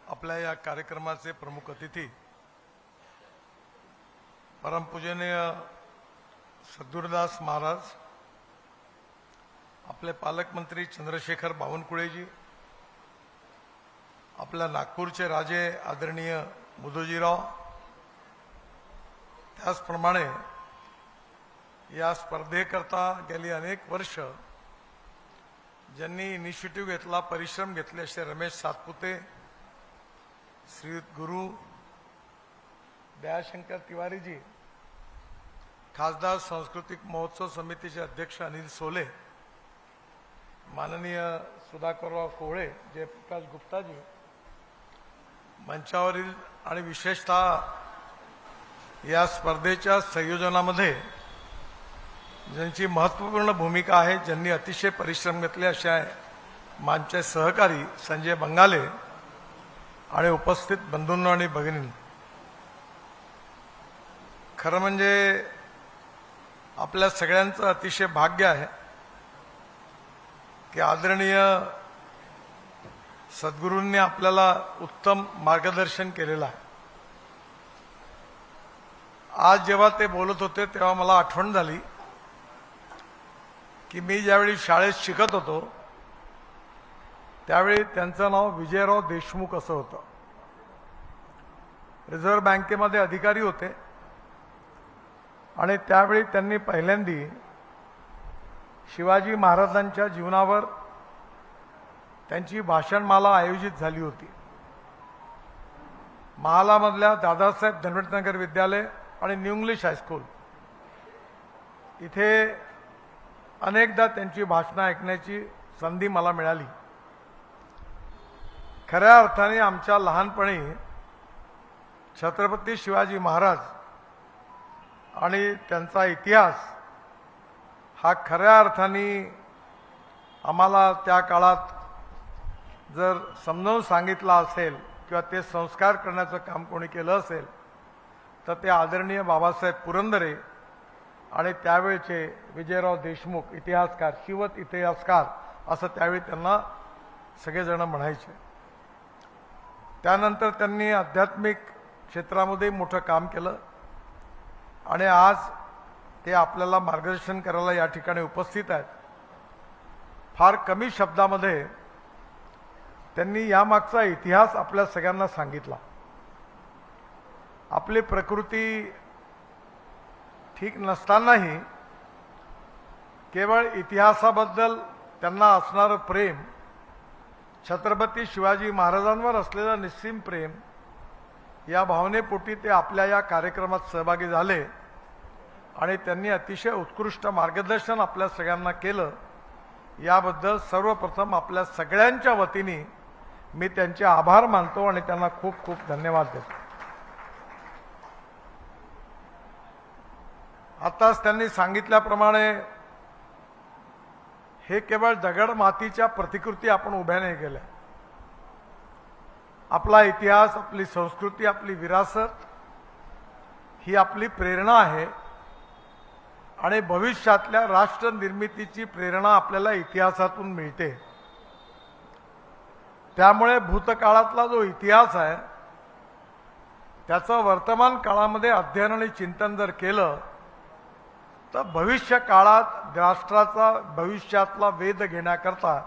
आपल्या या कार्यक्रमाचे प्रमुख अतिथी परमपूजनीय सद्गुरुदास महाराज, आपले पालकमंत्री चंद्रशेखर बावनकुळेजी, आपल्या नागपूरचे राजे आदरणीय मुदोजीराव, त्याचप्रमाणे या स्पर्धेकरता गेली अनेक वर्ष ज्यांनी इनिशिएटिव्ह घेतला, परिश्रम घेतले असे रमेश सातपुते, श्री गुरु दयाशंकर तिवारीजी, खासदार सांस्कृतिक महोत्सव समितीचे अध्यक्ष अनिल सोले, माननीय सुधाकरराव कोहळे, जयप्रकाश गुप्ताजी, मंचावरील आणि विशेषतः या स्पर्धेच्या संयोजनामध्ये ज्यांची महत्त्वपूर्ण भूमिका आहे, ज्यांनी अतिशय परिश्रम घेतले अशा आमचे सहकारी संजय बंगाले आणि उपस्थित बंधूंनो आणि भगिनींनो, खरं म्हणजे आपल्या सगळ्यांचं अतिशय भाग्य आहे की आदरणीय सद्गुरूंनी आपल्याला उत्तम मार्गदर्शन केलेलं आहे। आज जेव्हा ते बोलत होते तेव्हा मला आठवण झाली की मी ज्यावेळी शाळेत शिकत होतो त्यावेळी त्यांचं नाव विजयराव देशमुख असं होतं। रिझर्व्ह बँकेमध्ये अधिकारी होते आणि त्यावेळी त्यांनी पहिल्यांदी शिवाजी महाराजांच्या जीवनावर त्यांची भाषणमाला आयोजित झाली होती। महालामधल्या दादासाहेब धनवटनगर विद्यालय आणि न्यू इंग्लिश हायस्कूल इथे अनेकदा त्यांची भाषणं ऐकण्याची संधी मला मिळाली। खऱ्या अर्थाने आमच्या लहानपणी छत्रपती शिवाजी महाराज आणि त्यांचा इतिहास हा खऱ्या अर्थाने आम्हाला त्या काळात जर समजावून सांगितला असेल किंवा ते संस्कार करण्याचं काम कोणी केलं असेल तर ते आदरणीय बाबासाहेब पुरंदरे आणि त्यावेळचे विजयराव देशमुख, इतिहासकार, शिवत इतिहासकार असं त्यावेळी त्यांना सगळेजण म्हणायचे। त्यानंतर त्यांनी आध्यात्मिक क्षेत्रामध्ये मोठं काम केलं आणि आज ते आपल्याला मार्गदर्शन करायला या ठिकाणी उपस्थित आहेत। फार कमी शब्दामध्ये त्यांनी यामागचा इतिहास आपल्या सगळ्यांना सांगितला। आपली प्रकृती ठीक नसतानाही केवळ इतिहासाबद्दल त्यांना असणारं प्रेम, छत्रपती शिवाजी महाराजांवर असलेलं निस्सीम प्रेम, या भावनेपोटी ते आपल्या या कार्यक्रमात सहभागी झाले आणि त्यांनी अतिशय उत्कृष्ट मार्गदर्शन आपल्या सगळ्यांना केलं। याबद्दल सर्वप्रथम आपल्या सगळ्यांच्या वतीने मी त्यांचे आभार मानतो आणि त्यांना खूप खूप धन्यवाद देतो। आताच त्यांनी सांगितल्याप्रमाणे हे केवळ दगड मातीच्या प्रतिकृती आपण उभ्या नाही केल्या। आपला इतिहास, आपली संस्कृती, आपली विरासत ही आपली प्रेरणा आहे आणि भविष्यातल्या राष्ट्र निर्मितीची प्रेरणा आपल्याला इतिहासातून मिळते। त्यामुळे भूतकाळातला जो इतिहास आहे त्याचं वर्तमान काळामध्ये अध्ययन आणि चिंतन जर केलं तर भविष्य काळात राष्ट्राचा भविष्यातला वेध घेण्याकरता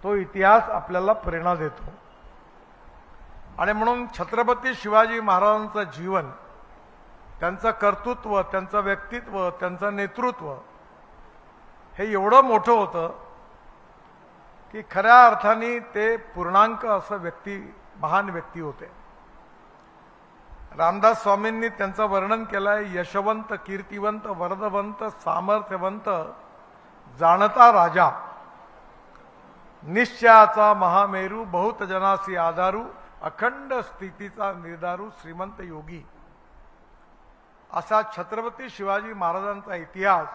तो इतिहास आपल्याला प्रेरणा देतो। आणि म्हणून छत्रपती शिवाजी महाराजांचं जीवन, त्यांचं कर्तृत्व, त्यांचं व्यक्तित्व, त्यांचं नेतृत्व हे एवढं मोठं होतं की खऱ्या अर्थाने ते पूर्णांक असं महान व्यक्ती होते। रामदास स्वामींनी त्यांचं वर्णन केलंय, यशवंत, कीर्तिवंत, वरदवंत, सामर्थ्यवंत, जाणता राजा, निश्चयाचा महामेरू, बहुत जनासी आधारू, अखंड स्थितीचा निर्धारू, श्रीमंत योगी। असा छत्रपती शिवाजी महाराजांचा इतिहास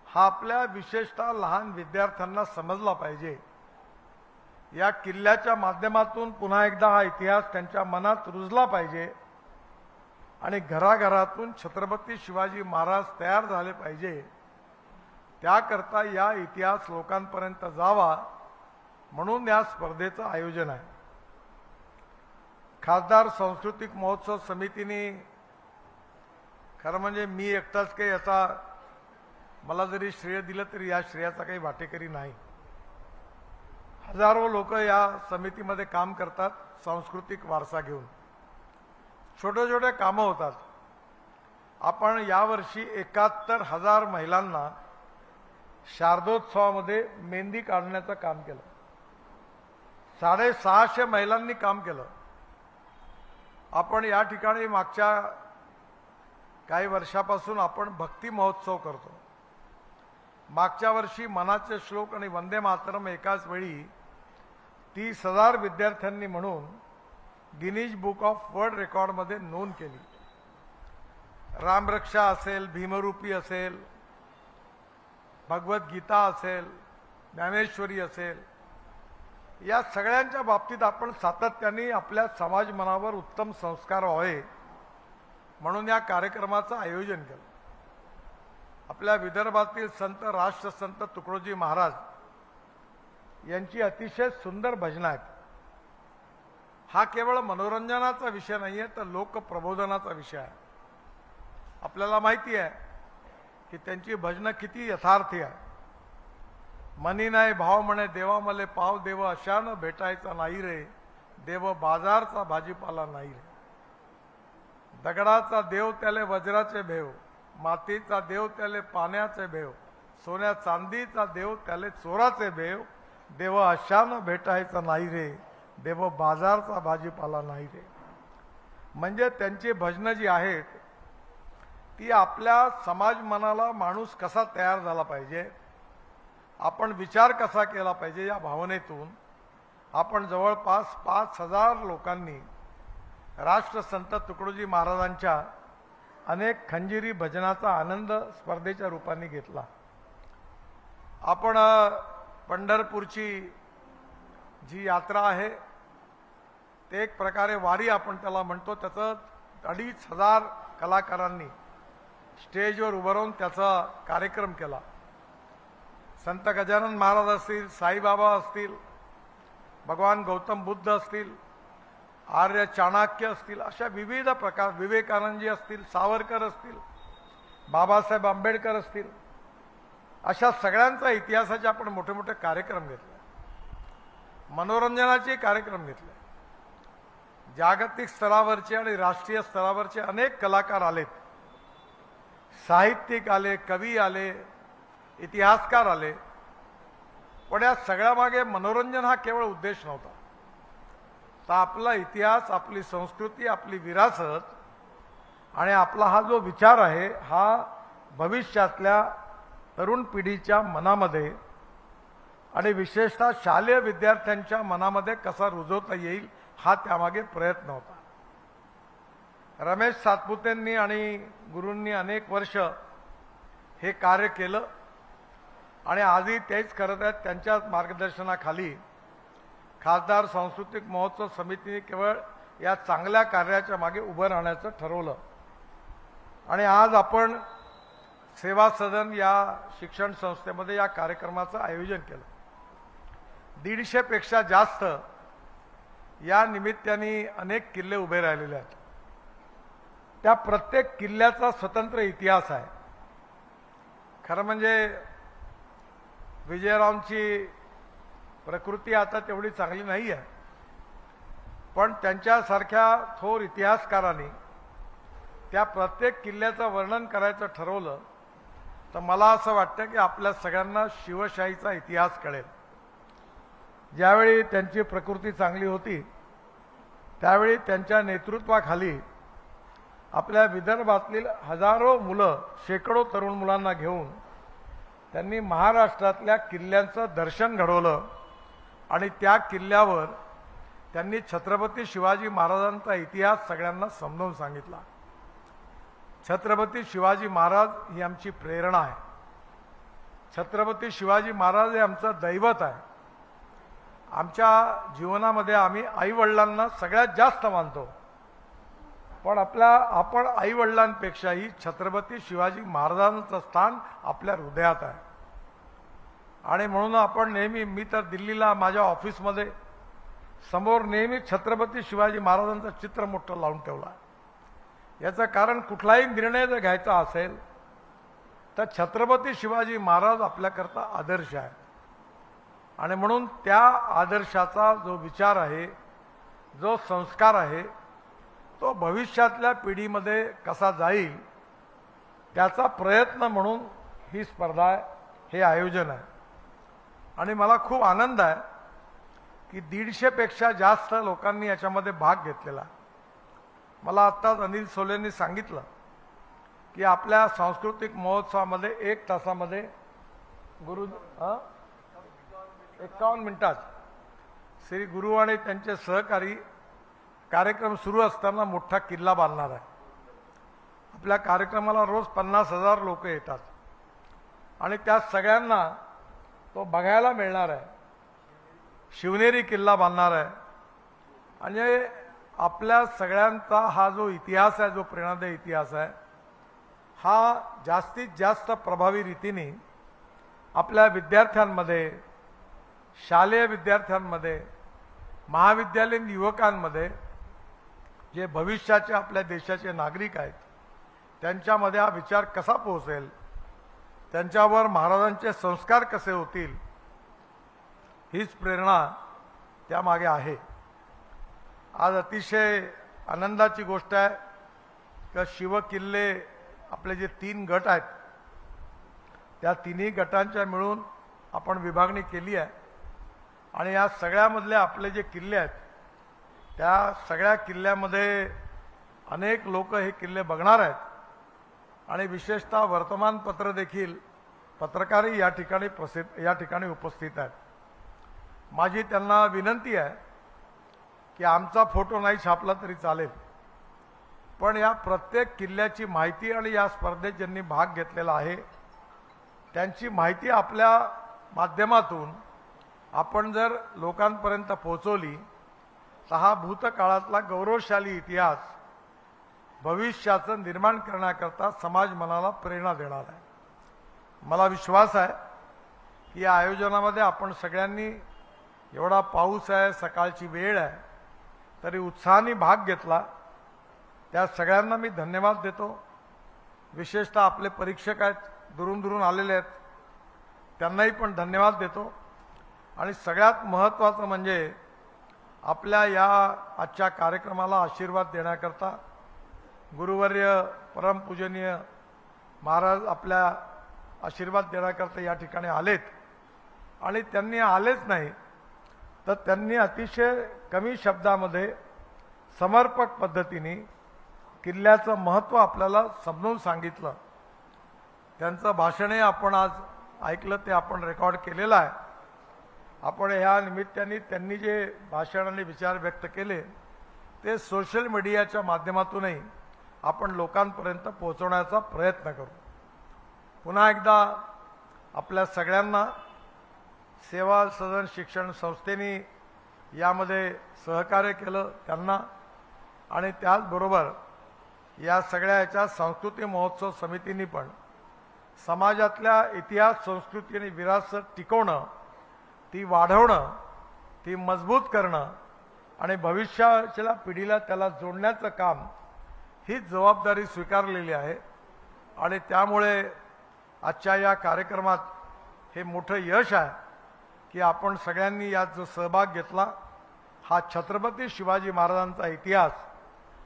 हा आपल्या विशेषतः लहान विद्यार्थ्यांना समजला पाहिजे। या किल्ल्याच्या माध्यमातून पुन्हा एकदा हा इतिहास त्यांच्या मनात रुजला पाहिजे आणि घराघरातून छत्रपती शिवाजी महाराज तयार झाले पाहिजे। त्याकरता या इतिहास लोकांपर्यंत जावा म्हणून या स्पर्धेचं आयोजन आहे. खासदार सांस्कृतिक महोत्सव समितीने खरं म्हणजे मी एकटाच काही याचा मला जरी श्रेय दिलं तरी या श्रेयाचा काही वाटेकरी नाही. हजारो लोक या समितीमध्ये काम करतात. सांस्कृतिक वारसा घेऊन छोटे छोटे कामं होतात. आपण यावर्षी 71,000 महिलांना शारदोत्सवामध्ये मेहंदी काढण्याचं काम केलं. 650 महिलांनी काम केलं. आपण या ठिकाणी मागच्या काही वर्षापासून आपण भक्ती महोत्सव करतो. मागच्या वर्षी मनाचे श्लोक आणि वंदे मातरम एकाच वेळी 30,000 विद्यार्थ्यांनी म्हणून गिनीज बुक ऑफ वर्ल्ड रेकॉर्डमध्ये नोंद केली. रामरक्षा असेल, भीमरूपी असेल, भगवद्गीता असेल, ज्ञानेश्वरी असेल, या सगळ्यांच्या बाबतीत आपण सातत्याने आपल्या समाज मनावर उत्तम संस्कार व्हावे म्हणून या कार्यक्रमाचं आयोजन केलं. आपल्या विदर्भातील संत राष्ट्रसंत तुकडोजी महाराज यांची अतिशय सुंदर भजनं आहेत. हा केवळ मनोरंजनाचा विषय नाही आहे, तर लोकप्रबोधनाचा विषय आहे. आपल्याला माहिती आहे की त्यांची भजनं किती यथार्थी आहे. मनी नाही भाव म्हणे देवा मले पाव देव अशानं भेटायचा नाही रे, देव बाजारचा भाजीपाला नाही रे. दगडाचा देव त्याले वज्राचे भेव, मातीचा देव त्याले पाण्याचे भेव, सोन्या चांदीचा देव त्याले चोराचे भेव, देव अशानं भेटायचा नाही रे, देव बाजारचा भाजीपाला नाही रे. म्हणजे त्यांची भजनं जी आहेत ती आपल्या समाज मनाला माणूस कसा तयार झाला पाहिजे, आपण विचार कसा केला पाहिजे, या भावनेतून आपण जवळपास 5,000 लोकांनी राष्ट्रसंत तुकडोजी महाराजांच्या अनेक खंजिरी भजनाचा आनंद स्पर्धेच्या रूपाने घेतला. आपण पंढरपूरची जी यात्रा आहे ते एक प्रकारे वारी आपण त्याला म्हणतो. त्याचं 2,500 कलाकारांनी स्टेजवर उभं राहून त्याचा कार्यक्रम केला. संत गजानन महाराज असतील, साईबाबा असतील, भगवान गौतम बुद्ध असतील, आर्य चाणक्य असतील, अशा विविध प्रकार, विवेकानंदजी असतील, सावरकर असतील, बाबासाहेब आंबेडकर असतील, अशा सगळ्यांचा इतिहासाचे आपण मोठे मोठे कार्यक्रम घेतले. मनोरंजनाचे कार्यक्रम घेतले. जागतिक स्तरावरचे आणि राष्ट्रीय स्तरावरचे अनेक कलाकार आलेत, साहित्यिक आले, कवी आले, इतिहासकार आले. पण या सगळ्यामागे मनोरंजन हा केवळ उद्देश नव्हता. तर आपला इतिहास, आपली संस्कृती, आपली विरासत आणि आपला हा जो विचार आहे हा भविष्यातल्या तरुण पिढीच्या मनामध्ये आणि विशेषतः शालेय विद्यार्थ्यांच्या मनामध्ये कसा रुजवता येईल हा त्यामागे प्रयत्न होता. रमेश सातपुतेंनी आणि गुरूंनी अनेक वर्ष हे कार्य केलं आणि आजही तेच करत आहेत. त्यांच्या मार्गदर्शनाखाली खासदार सांस्कृतिक महोत्सव समितीने केवळ या चांगल्या कार्याच्या मागे उभं राहण्याचं ठरवलं आणि आज आपण सेवा सदन या शिक्षण संस्थेमध्ये या कार्यक्रमाचं आयोजन केलं. 150 पेक्षा जास्त या निमित्ताने अनेक किल्ले उभे राहिलेले आहेत. त्या प्रत्येक किल्ल्याचा स्वतंत्र इतिहास आहे. खरं म्हणजे विजयरावांची प्रकृती आता तेवढी चांगली नाही आहे, पण त्यांच्यासारख्या थोर इतिहासकारांनी त्या प्रत्येक किल्ल्याचं वर्णन करायचं ठरवलं तर मला असं वाटतं की आपल्या सगळ्यांना शिवशाहीचा इतिहास कळेल. ज्यावेळी त्यांची प्रकृती चांगली होती त्यावेळी त्यांच्या नेतृत्वाखाली आपल्या विदर्भातील हजारो मुलं, शेकडो तरुण मुलांना घेऊन त्यांनी महाराष्ट्रातल्या किल्ल्यांचं दर्शन घडवलं आणि त्या किल्ल्यावर त्यांनी छत्रपती शिवाजी महाराजांचा इतिहास सगळ्यांना समजावून सांगितला. छत्रपती शिवाजी महाराज ही आमची प्रेरणा आहे. छत्रपती शिवाजी महाराज हे आमचं दैवत आहे. आमच्या जीवनामध्ये आम्ही आईवडिलांना सगळ्यात जास्त मानतो, पण आपण आईवडिलांपेक्षाही छत्रपती शिवाजी महाराजांचं स्थान आपल्या हृदयात आहे. आणि म्हणून आपण नेहमी, मी तर दिल्लीला माझ्या ऑफिसमध्ये समोर नेहमी छत्रपती शिवाजी महाराजांचं चित्र मोठं लावून ठेवलं आहे। याचं कारण कुठलाही निर्णय जर घ्यायचा असेल तर छत्रपती शिवाजी महाराज आपल्याकरता आदर्श आहे आणि म्हणून त्या आदर्शाचा जो विचार आहे, जो संस्कार आहे, तो भविष्यातल्या पिढीमध्ये कसा जाईल त्याचा प्रयत्न म्हणून ही स्पर्धा आहे, हे आयोजन आहे। आणि मला खूप आनंद आहे की 150 पेक्षा जास्त लोकांनी याच्यामध्ये भाग घेतलेला आहे। मला आत्ताच अनिल सोलेंनी सांगितलं की आपल्या सांस्कृतिक महोत्सवामध्ये 1 तासामध्ये 51 मिनिटात श्री गुरु आणि त्यांचे सहकारी कार्यक्रम सुरू असताना मोठा किल्ला बांधणार आहे। आपल्या कार्यक्रमाला रोज 50,000 लोक येतात आणि त्या सगळ्यांना तो बघायला मिळणार आहे। शिवनेरी किल्ला बांधणार आहे आणि आपल्या सगळ्यांचा हा जो इतिहास आहे, जो प्रेरणादायी इतिहास आहे, हा जास्तीत जास्त प्रभावी रीतीने आपल्या विद्यार्थ्यांमध्ये, शालेय विद्यार्थ्यांमध्ये, महाविद्यालयीन युवकांमध्ये, जे भविष्याचे आपल्या देशाचे नागरिक आहेत त्यांच्यामध्ये हा विचार कसा पोहोचेल, त्यांच्यावर महाराजांचे संस्कार कसे होतील, हीच प्रेरणा त्यामागे आहे। आज अतिशय आनंदाची गोष्ट आहे की शिवकिल्ले आपले जे 3 गट आहेत त्या तिन्ही गटांच्या मिळून आपण विभागणी केली आहे आणि या सगळ्यामधले आपले जे किल्ले आहेत त्या सगळ्या किल्ल्यामध्ये अनेक लोक हे किल्ले बघणार आहेत आणि विशेषतः वर्तमानपत्र देखील, पत्रकारही या ठिकाणी उपस्थित आहेत। माझी त्यांना विनंती आहे की आमचा फोटो नाही छापला तरी चालेल, पण या प्रत्येक किल्ल्याची माहिती आणि या स्पर्धेत ज्यांनी भाग घेतलेला आहे त्यांची माहिती आपल्या माध्यमातून आपण जर लोकांपर्यंत पोहोचवली तर हा भूतकाळातला गौरवशाली इतिहास भविष्याचं निर्माण करण्याकरता समाज मनाला प्रेरणा देणार आहे। मला विश्वास आहे की या आयोजनामध्ये आपण सगळ्यांनी, एवढा पाऊस आहे, सकाळची वेळ आहे, तरी उत्साहाने भाग घेतला, त्या सगळ्यांना मी धन्यवाद देतो। विशेषतः आपले परीक्षक आहेत, दुरून दुरून आलेले आहेत, त्यांनाही पण धन्यवाद देतो। आणि सगळ्यात महत्त्वाचं म्हणजे आपल्या या आजच्या कार्यक्रमाला आशीर्वाद देण्याकरता गुरुवर्य परमपूजनीय महाराज आपल्या आशीर्वाद देण्याकरता या ठिकाणी आलेत आणि त्यांनी आलेच नाही तर त्यांनी अतिशय कमी शब्दामध्ये समर्पक पद्धतीने किल्ल्याचं महत्त्व आपल्याला समजून सांगितलं। त्यांचं भाषणही आपण आज ऐकलं, ते आपण रेकॉर्ड केलेलं आहे। आपण ह्या निमित्ताने त्यांनी जे भाषण आणि विचार व्यक्त केले ते सोशल मीडियाच्या माध्यमातूनही आपण लोकांपर्यंत पोहोचवण्याचा प्रयत्न करू। पुन्हा एकदा आपल्या सगळ्यांना सेवा सदन शिक्षण संस्थेने यामध्ये सहकार्य केलं त्यांना, आणि त्याचबरोबर या सगळ्या याच्या सांस्कृतिक महोत्सव समितीने पण समाजातल्या इतिहास, संस्कृती आणि विरासत टिकवणं, ती वाढवणं, ती मजबूत करणं आणि भविष्याच्या पिढीला त्याला जोडण्याचं काम, ही जबाबदारी स्वीकारलेली आहे। आणि त्यामुळे आजच्या या कार्यक्रमात हे मोठं यश आहे की आपण सगळ्यांनी यात जो सहभाग घेतला, हा छत्रपती शिवाजी महाराजांचा इतिहास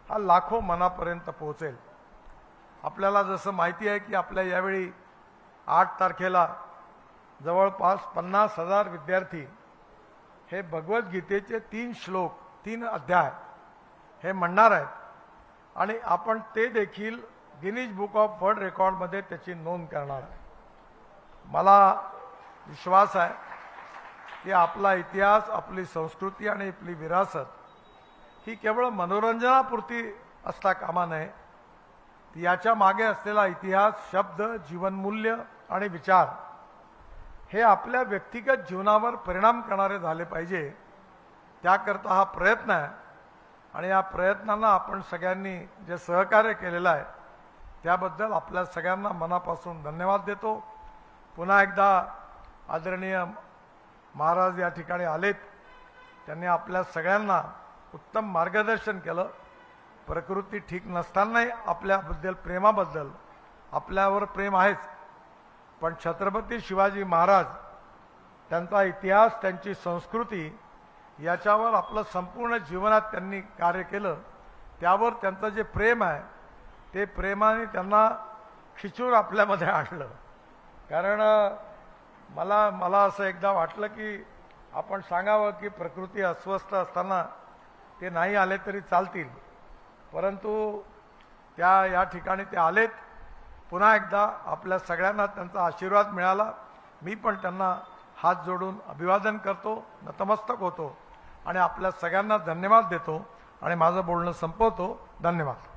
हा लाखो मनापर्यंत पोहोचेल। आपल्याला जसं माहिती आहे की आपल्या यावेळी 8 तारखेला जवळपास 50,000 विद्यार्थी हे भगवद्गीतेचे 3 श्लोक, 3 अध्याय हे म्हणणार आहेत आणि आपण ते देखील गिनीज बुक ऑफ वर्ल्ड रेकॉर्डमध्ये त्याची नोंद करणार आहे। मला विश्वास आहे की आपला इतिहास, आपली संस्कृती आणि आपली विरासत ही केवळ मनोरंजनापुरती असता कामा नये, याच्या मागे असलेला इतिहास, शब्द, जीवनमूल्य आणि विचार हे आपल्या व्यक्तिगत जीवनावर परिणाम करणारे झाले पाहिजे। त्याकरता हा प्रयत्न आहे आणि या प्रयत्नांना आपण सगळ्यांनी जे सहकार्य केलेलं आहे त्याबद्दल आपल्या सगळ्यांना मनापासून धन्यवाद देतो। पुन्हा एकदा आदरणीय महाराज या ठिकाणी आलेत. त्यांनी आपल्या सगळ्यांना उत्तम मार्गदर्शन केलं. प्रकृती ठीक नसतानाही आपल्याबद्दल प्रेमाबद्दल आपल्यावर प्रेम आहेच, पण छत्रपती शिवाजी महाराज त्यांचा इतिहास, त्यांची संस्कृती याच्यावर आपलं संपूर्ण जीवनात त्यांनी कार्य केलं. त्यावर त्यांचं जे प्रेम आहे ते प्रेमाने त्यांना खिचून आपल्यामध्ये आणलं. कारण मला असं एकदा वाटलं की आपण सांगावं की प्रकृती अस्वस्थ असताना ते नाही आले तरी चालतील, परंतु या ठिकाणी ते आलेत. पुन्हा एकदा आपल्या सगळ्यांना त्यांचा आशीर्वाद मिळाला. मी पण त्यांना हात जोडून अभिवादन करतो, नतमस्तक होतो आणि आपल्या सगळ्यांना धन्यवाद देतो आणि माझं बोलणं संपवतो. धन्यवाद.